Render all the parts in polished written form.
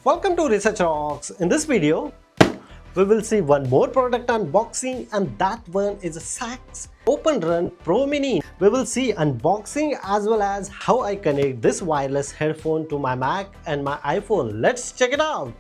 Welcome to Research Rocks. In this video, we will see one more product unboxing, and that one is a Shokz OpenRun Pro Mini. We will see unboxing as well as how I connect this wireless headphone to my Mac and my iPhone. Let's check it out.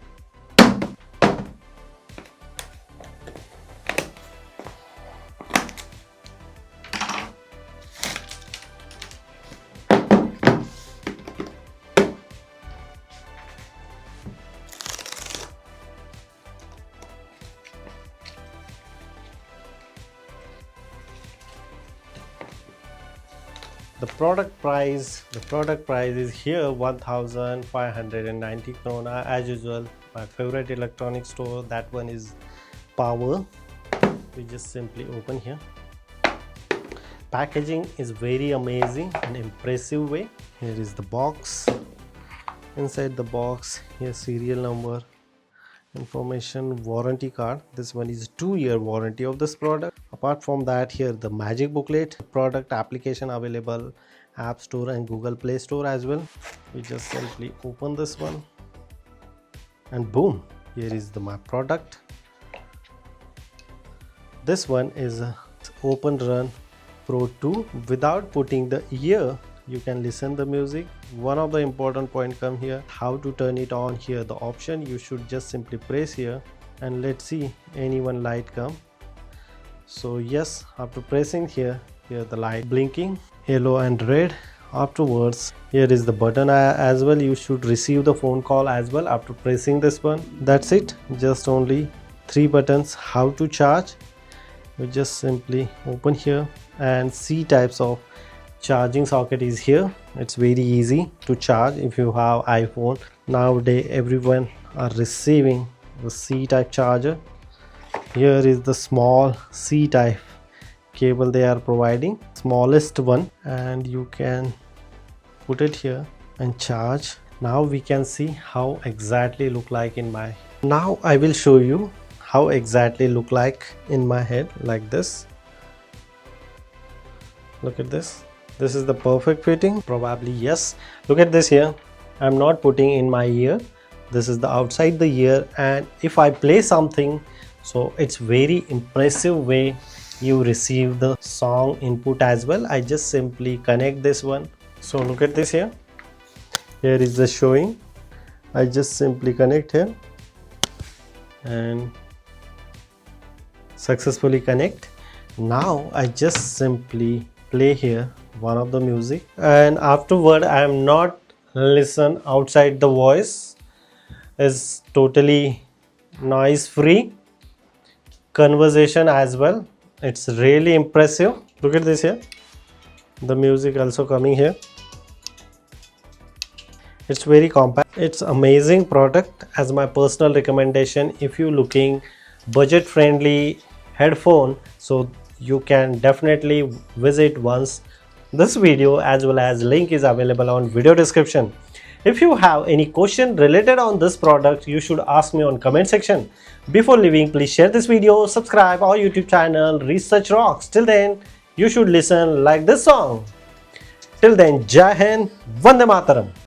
The product price is here 1590 krona. As usual, my favorite electronic store, that one is Power. We just simply open here. Packaging is very amazing and impressive way. Here is the box. Inside the box, here serial number, information, warranty card. This one is 2-year warranty of this product. Apart from that, here the magic booklet, product application available App Store and Google Play Store as well. We just simply open this one and boom, here is my product. This one is a OpenRun Pro 2. Without putting the ear, you can listen the music. One of the important point come here, how to turn it on. Here the option, you should just simply press here and let's see any one light come. So yes, after pressing here the light blinking yellow and red. Afterwards, here is the button as well. You should receive the phone call as well after pressing this one. That's it, just only 3 buttons. How to charge, you just simply open here and see types of charging socket is here. It's very easy to charge if you have iPhone. Nowadays everyone are receiving the C-type charger. Here is the small C-type cable they are providing, smallest one, and you can put it here and charge. Now we can see how exactly look like in my. Now I will show you how exactly look like in my head, like this. Look at this. This is the perfect fitting, probably. Yes, look at this here. I'm not putting in my ear. This is the outside the ear, and if I play something, so it's very impressive way you receive the song input as well. I just simply connect this one. So look at this here. Here is the showing. I just simply connect here and successfully connect. Now I just simply play here one of the music, and afterward I am not listen outside. The voice is totally noise free, conversation as well. It's really impressive. Look at this here, the music also coming here. It's very compact. It's amazing product. As my personal recommendation, if you looking budget friendly headphone, so you can definitely visit once. This video as well as link is available on video description. If you have any question related on this product, you should ask me on comment section. Before leaving, please share this video, subscribe our YouTube channel Research Rocks. Till then, you should listen like this song. Till then, Jai Hind, Vande Mataram.